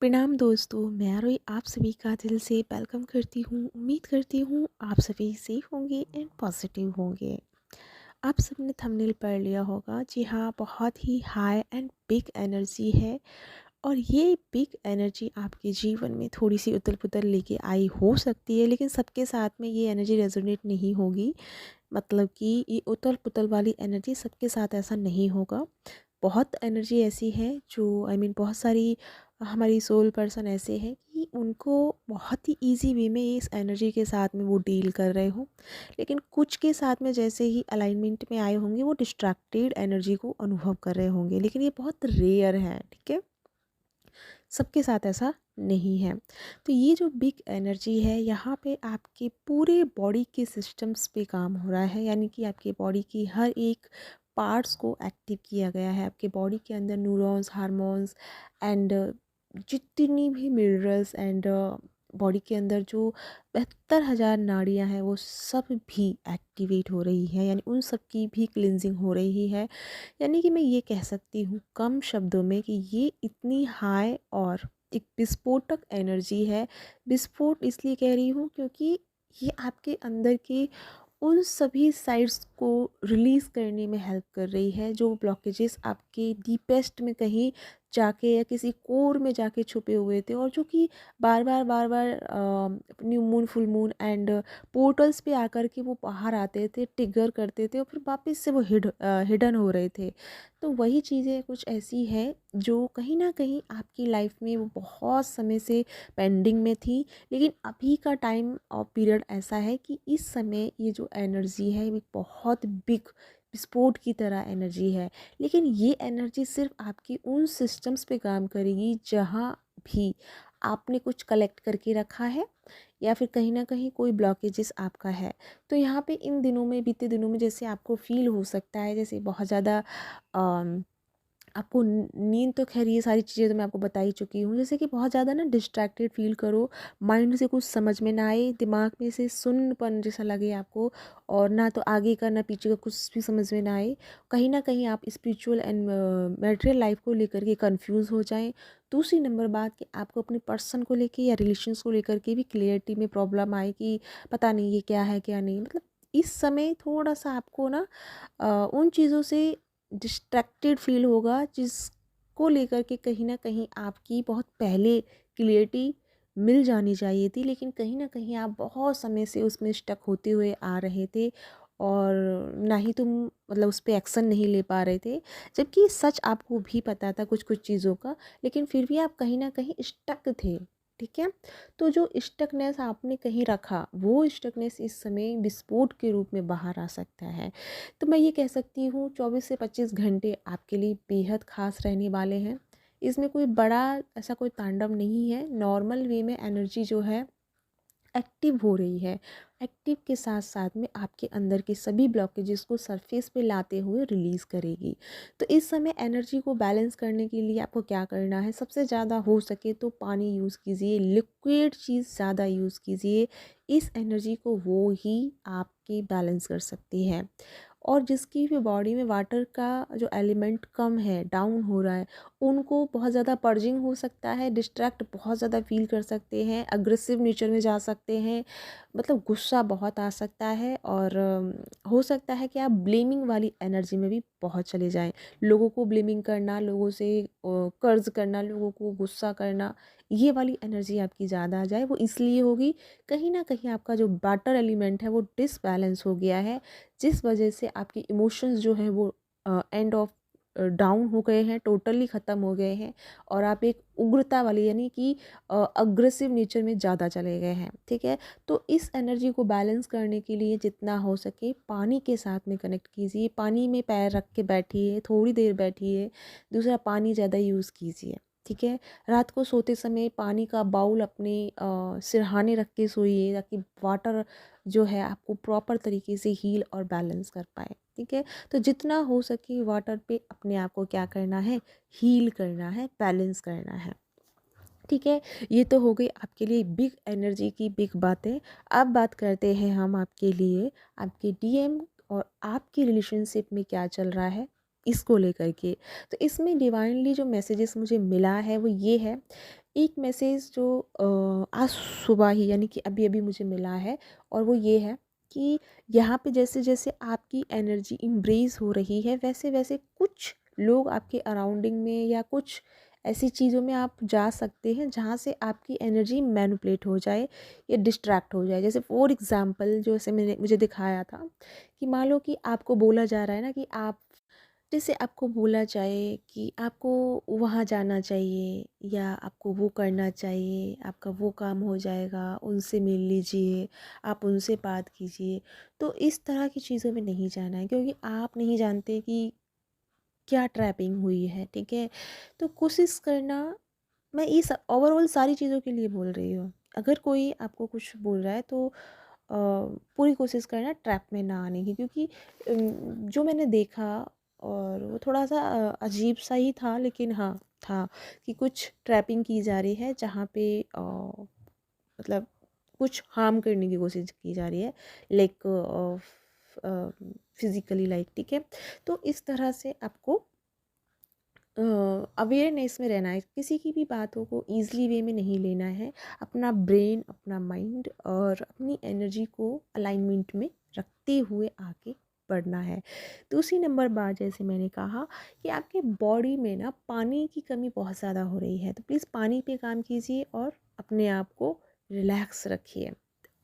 प्रणाम दोस्तों, मैं आरोही आप सभी का दिल से वेलकम करती हूँ। उम्मीद करती हूँ आप सभी सेफ होंगे एंड पॉजिटिव होंगे। आप सबने थंबनेल पढ़ लिया होगा। जी हाँ, बहुत ही हाई एंड बिग एनर्जी है और ये बिग एनर्जी आपके जीवन में थोड़ी सी उथल-पुथल लेके आई हो सकती है, लेकिन सबके साथ में ये एनर्जी रेजोनेट नहीं होगी। मतलब कि ये उथल-पुथल वाली एनर्जी सबके साथ ऐसा नहीं होगा। बहुत एनर्जी ऐसी है जो बहुत सारी हमारी सोल पर्सन ऐसे हैं कि उनको बहुत ही इजी वे में इस एनर्जी के साथ में वो डील कर रहे हो, लेकिन कुछ के साथ में जैसे ही अलाइनमेंट में आए होंगे वो डिस्ट्रैक्टेड एनर्जी को अनुभव कर रहे होंगे, लेकिन ये बहुत रेयर है। ठीक है, सबके साथ ऐसा नहीं है। तो ये जो बिग एनर्जी है, यहाँ पे आपके पूरे बॉडी के सिस्टम्स पे काम हो रहा है, यानी कि आपके बॉडी की हर एक पार्ट्स को एक्टिव किया गया है। आपके बॉडी के अंदर न्यूरॉन्स, हार्मोन्स एंड जितनी भी मिनरल्स एंड बॉडी के अंदर जो 72,000 नाड़ियाँ हैं वो सब भी एक्टिवेट हो रही है, यानी उन सब की भी क्लिनजिंग हो रही है। यानी कि मैं ये कह सकती हूँ कम शब्दों में कि ये इतनी हाई और एक विस्फोटक एनर्जी है। विस्फोट इसलिए कह रही हूँ क्योंकि ये आपके अंदर के उन सभी साइड्स को रिलीज़ करने में हेल्प कर रही है जो ब्लॉकेजेस आपके डीपेस्ट में कहीं जाके या किसी कोर में जाके छुपे हुए थे, और जो कि बार बार new moon, full moon and portals पे आकर के वो बाहर आते थे, ट्रिगर करते थे और फिर वापस से वो हिडन हो रहे थे। तो वही चीज़ें कुछ ऐसी हैं जो कहीं ना कहीं आपकी लाइफ में वो बहुत समय से पेंडिंग में थी, लेकिन अभी का टाइम और पीरियड ऐसा है कि इस समय ये जो एनर्जी है ये बहुत बिग विस्फोट की तरह एनर्जी है। लेकिन ये एनर्जी सिर्फ आपकी उन सिस्टम्स पे काम करेगी जहाँ भी आपने कुछ कलेक्ट करके रखा है या फिर कहीं ना कहीं कोई ब्लॉकेजेस आपका है। तो यहाँ पे इन दिनों में, बीते दिनों में जैसे आपको फील हो सकता है जैसे बहुत ज़्यादा आपको नींद, तो खैर ये सारी चीज़ें तो मैं आपको बता ही चुकी हूँ। जैसे कि बहुत ज़्यादा ना डिस्ट्रैक्टेड फील करो, माइंड से कुछ समझ में ना आए, दिमाग में से सुन्नपन जैसा लगे आपको, और ना तो आगे का ना पीछे का कुछ भी समझ में ना आए। कहीं ना कहीं आप स्पिरिचुअल एंड मैटेरियल लाइफ को लेकर के कंफ्यूज हो जाएं। दूसरी नंबर बात कि आपको अपने पर्सन को लेके या रिलेशंस को लेकर के भी क्लियरिटी में प्रॉब्लम आए कि पता नहीं ये क्या है क्या नहीं। मतलब इस समय थोड़ा सा आपको ना उन चीज़ों से डिस्ट्रैक्टेड फील होगा जिसको लेकर के कहीं ना कहीं आपकी बहुत पहले क्लियरिटी मिल जानी चाहिए थी, लेकिन कहीं ना कहीं आप बहुत समय से उसमें स्टक होते हुए आ रहे थे और ना ही तुम मतलब उस पर एक्शन नहीं ले पा रहे थे, जबकि सच आपको भी पता था कुछ कुछ चीज़ों का, लेकिन फिर भी आप कहीं ना कहीं स्टक थे। ठीक है, तो जो स्टकनेस आपने कहीं रखा वो स्टकनेस इस समय विस्फोट के रूप में बाहर आ सकता है। तो मैं ये कह सकती हूँ 24 से 25 घंटे आपके लिए बेहद खास रहने वाले हैं। इसमें कोई बड़ा ऐसा कोई तांडव नहीं है, नॉर्मल वे में एनर्जी जो है एक्टिव हो रही है। एक्टिव के साथ साथ में आपके अंदर के सभी ब्लॉकेजेस को सरफेस पे लाते हुए रिलीज़ करेगी। तो इस समय एनर्जी को बैलेंस करने के लिए आपको क्या करना है, सबसे ज़्यादा हो सके तो पानी यूज़ कीजिए, लिक्विड चीज़ ज़्यादा यूज़ कीजिए। इस एनर्जी को वो ही आपकी बैलेंस कर सकती है। और जिसकी भी बॉडी में वाटर का जो एलिमेंट कम है, डाउन हो रहा है, उनको बहुत ज़्यादा पर्जिंग हो सकता है, डिस्ट्रैक्ट बहुत ज़्यादा फील कर सकते हैं, अग्रेसिव नेचर में जा सकते हैं, मतलब गुस्सा बहुत आ सकता है, और हो सकता है कि आप ब्लेमिंग वाली एनर्जी में भी बहुत चले जाएं। लोगों को ब्लेमिंग करना, लोगों से कर्ज करना, लोगों को गुस्सा करना, ये वाली एनर्जी आपकी ज़्यादा आ जाए। वो इसलिए होगी कहीं ना कहीं आपका जो वाटर एलिमेंट है वो डिसबैलेंस हो गया है, जिस वजह से आपके इमोशंस जो हैं वो एंड ऑफ डाउन हो गए हैं, टोटली ख़त्म हो गए हैं, और आप एक उग्रता वाली यानी कि अग्रेसिव नेचर में ज़्यादा चले गए हैं। ठीक है, तो इस एनर्जी को बैलेंस करने के लिए जितना हो सके पानी के साथ में कनेक्ट कीजिए, पानी में पैर रख के बैठिए, थोड़ी देर बैठिए। दूसरा, पानी ज़्यादा यूज़ कीजिए। ठीक है, रात को सोते समय पानी का बाउल अपने सिरहाने रख के सोइए, ताकि वाटर जो है आपको प्रॉपर तरीके से हील और बैलेंस कर पाए। ठीक है, तो जितना हो सके वाटर पे अपने आप को क्या करना है, हील करना है, बैलेंस करना है। ठीक है, ये तो हो गई आपके लिए बिग एनर्जी की बिग बातें। अब बात करते हैं हम आपके लिए आपके डीएम और आपकी रिलेशनशिप में क्या चल रहा है इसको लेकर के। तो इसमें डिवाइनली जो मैसेजेस मुझे मिला है वो ये है एक मैसेज जो आज सुबह ही यानी कि अभी-अभी मुझे मिला है, और वो ये है कि यहाँ पे जैसे-जैसे आपकी एनर्जी इम्ब्रेज़ हो रही है, वैसे-वैसे कुछ लोग आपके अराउंडिंग में या कुछ ऐसी चीज़ों में आप जा सकते हैं जहाँ से आपकी एनर्जी मैनिपुलेट हो जाए या डिस्ट्रैक्ट हो जाए। जैसे फॉर एग्ज़ाम्पल जो ऐसे मैंने मुझे दिखाया था कि मान लो कि आपको बोला जा रहा है ना कि आप, जैसे आपको बोला जाए कि आपको वहाँ जाना चाहिए या आपको वो करना चाहिए, आपका वो काम हो जाएगा, उनसे मिल लीजिए, आप उनसे बात कीजिए। तो इस तरह की चीज़ों में नहीं जाना है, क्योंकि आप नहीं जानते कि क्या ट्रैपिंग हुई है, ठीक है? तो कोशिश करना, मैं इस ओवरऑल सारी चीज़ों के लिए बोल रही हूँ। अगर कोई आपको कुछ बोल रहा है तो पूरी कोशिश करना ट्रैप में ना आने की, क्योंकि जो मैंने देखा और वो थोड़ा-सा अजीब-सा ही था, लेकिन हाँ, था कि कुछ ट्रैपिंग की जा रही है जहाँ पे मतलब कुछ हार्म करने की कोशिश की जा रही है, लाइक फिज़िकली, लाइक, ठीक है? तो इस तरह से आपको अवेयरनेस में रहना है, किसी की भी बातों को ईज़िली वे में नहीं लेना है। अपना ब्रेन, अपना माइंड और अपनी एनर्जी को अलाइनमेंट में रखते हुए आगे बढ़ना है। दूसरी नंबर बात, जैसे मैंने कहा कि आपके बॉडी में ना पानी की कमी बहुत ज़्यादा हो रही है, तो प्लीज़ पानी पे काम कीजिए और अपने आप को रिलैक्स रखिए।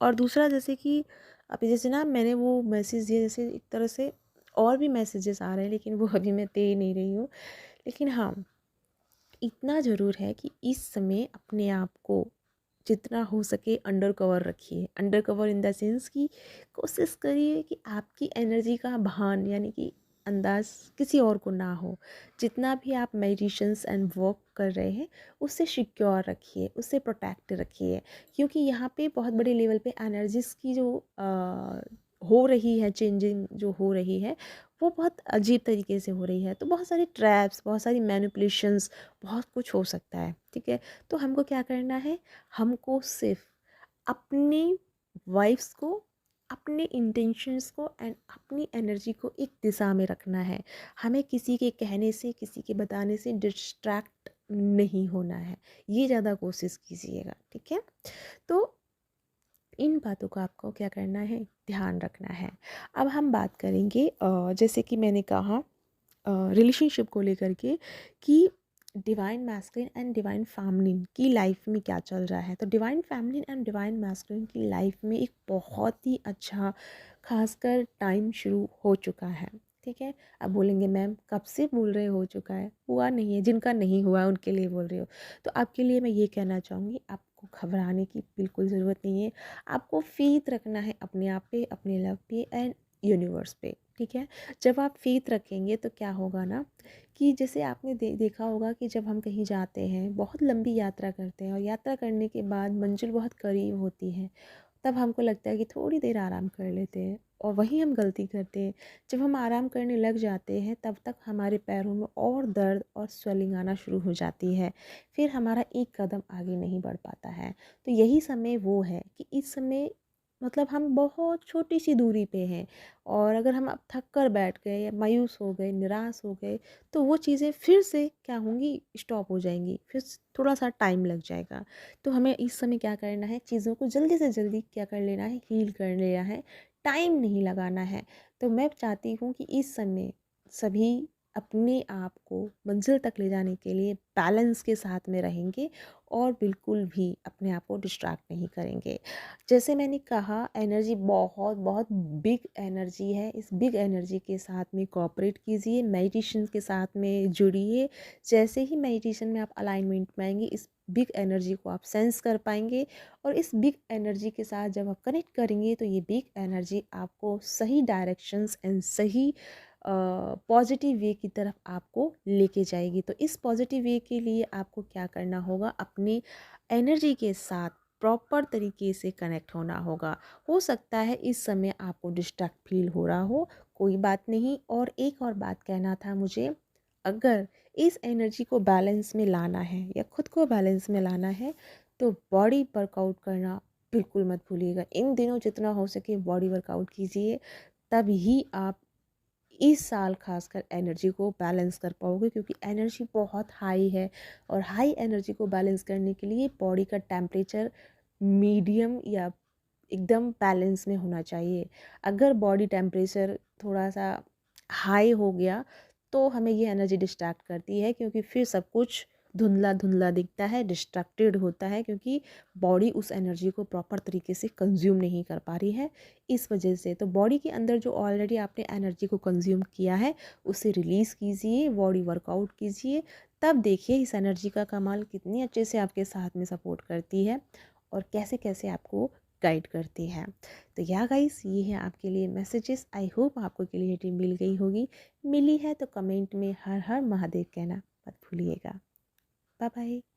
और दूसरा, जैसे कि अभी जैसे ना मैंने वो मैसेज दिया, जैसे एक तरह से और भी मैसेजेस आ रहे हैं, लेकिन वो अभी मैं दे नहीं रही हूँ। लेकिन हाँ, इतना ज़रूर है कि इस समय अपने आप को जितना हो सके अंडर कवर रखिए। Under cover in the sense कि कोशिश करिए कि आपकी एनर्जी का भान यानी कि अंदाज़ किसी और को ना हो। जितना भी आप मेडिटेशंस एंड वर्क कर रहे हैं, उससे सिक्योर रखिए, उससे प्रोटेक्ट रखिए। क्योंकि यहाँ पे बहुत बड़े लेवल पे एनर्जीज़ की जो हो रही है, चेंजिंग जो हो रही है, वो बहुत अजीब तरीके से हो रही है। तो बहुत सारे ट्रैप्स, बहुत सारी मैनिपुलेशंस, बहुत कुछ हो सकता है, ठीक है? तो हमको क्या करना है, हमको सिर्फ अपनी वाइब्स को, अपने इंटेंशंस को एंड अपनी एनर्जी को एक दिशा में रखना है। हमें किसी के कहने से, किसी के बताने से डिस्ट्रैक्ट नहीं होना है। ये ज़्यादा कोशिश कीजिएगा, ठीक है? तो इन बातों का आपको क्या करना है, ध्यान रखना है। अब हम बात करेंगे जैसे कि मैंने कहा रिलेशनशिप को लेकर के कि divine masculine and divine feminine की लाइफ में क्या चल रहा है। तो divine feminine and divine masculine की लाइफ में एक बहुत ही अच्छा खासकर टाइम शुरू हो चुका है, ठीक है? अब बोलेंगे मैम कब से बोल रहे हो चुका है, हुआ नहीं है, जिनका नहीं हुआ है उनके लिए बोल रही हो। तो आपके लिए मैं ये कहना चाहूँगी, आपको घबराने की बिल्कुल ज़रूरत नहीं है। आपको फेथ रखना है अपने आप पे, अपने लव पे एंड यूनिवर्स पे, ठीक है? जब आप फेथ रखेंगे तो क्या होगा ना कि जैसे आपने देखा होगा कि जब हम कहीं जाते हैं, बहुत लंबी यात्रा करते हैं और यात्रा करने के बाद मंजिल बहुत करीब होती है, तब हमको लगता है कि थोड़ी देर आराम कर लेते हैं, और वहीं हम गलती करते हैं। जब हम आराम करने लग जाते हैं तब तक हमारे पैरों में और दर्द और स्वेलिंग आना शुरू हो जाती है, फिर हमारा एक कदम आगे नहीं बढ़ पाता है। तो यही समय वो है कि इस समय मतलब हम बहुत छोटी सी दूरी पे हैं, और अगर हम अब थक कर बैठ गए या मायूस हो गए, निराश हो गए, तो वो चीज़ें फिर से क्या होंगी, स्टॉप हो जाएंगी, फिर थोड़ा सा टाइम लग जाएगा। तो हमें इस समय क्या करना है, चीज़ों को जल्दी से जल्दी क्या कर लेना है, हील कर लेना है, टाइम नहीं लगाना है। तो मैं चाहती हूँ कि इस समय सभी अपने आप को मंजिल तक ले जाने के लिए बैलेंस के साथ में रहेंगे और बिल्कुल भी अपने आप को डिस्ट्रैक्ट नहीं करेंगे। जैसे मैंने कहा, एनर्जी बहुत बहुत बिग एनर्जी है। इस बिग एनर्जी के साथ में कोऑपरेट कीजिए, मेडिटेशन के साथ में जुड़िए। जैसे ही मेडिटेशन में आप अलाइनमेंट में आएंगे, इस बिग एनर्जी को आप सेंस कर पाएंगे, और इस बिग एनर्जी के साथ जब आप कनेक्ट करेंगे तो ये बिग एनर्जी आपको सही डायरेक्शंस एंड सही पॉजिटिव वे की तरफ आपको लेके जाएगी। तो इस पॉजिटिव वे के लिए आपको क्या करना होगा, अपने एनर्जी के साथ प्रॉपर तरीके से कनेक्ट होना होगा। हो सकता है इस समय आपको डिस्ट्रैक्ट फील हो रहा हो, कोई बात नहीं। और एक और बात कहना था मुझे, अगर इस एनर्जी को बैलेंस में लाना है या खुद को बैलेंस में लाना है, तो बॉडी वर्कआउट करना बिल्कुल मत भूलिएगा। इन दिनों जितना हो सके बॉडी वर्कआउट कीजिए, तब ही आप इस साल खासकर एनर्जी को बैलेंस कर पाओगे, क्योंकि एनर्जी बहुत हाई है। और हाई एनर्जी को बैलेंस करने के लिए बॉडी का टेम्परेचर मीडियम या एकदम बैलेंस में होना चाहिए। अगर बॉडी टेम्परेचर थोड़ा सा हाई हो गया तो हमें ये एनर्जी डिस्ट्रैक्ट करती है, क्योंकि फिर सब कुछ धुंधला धुंधला दिखता है, डिस्ट्रैक्टेड होता है, क्योंकि बॉडी उस एनर्जी को प्रॉपर तरीके से कंज्यूम नहीं कर पा रही है। इस वजह से तो बॉडी के अंदर जो ऑलरेडी आपने एनर्जी को कंज्यूम किया है उसे रिलीज़ कीजिए, बॉडी वर्कआउट कीजिए, तब देखिए इस एनर्जी का कमाल कितनी अच्छे से आपके साथ में सपोर्ट करती है और कैसे कैसे आपको गाइड करती है। तो या गाइस, ये है आपके लिए मैसेजेस। आई होप आपको क्लियरिटी मिल गई होगी। मिली है तो कमेंट में हर हर महादेव कहना मत भूलिएगा। Bye bye.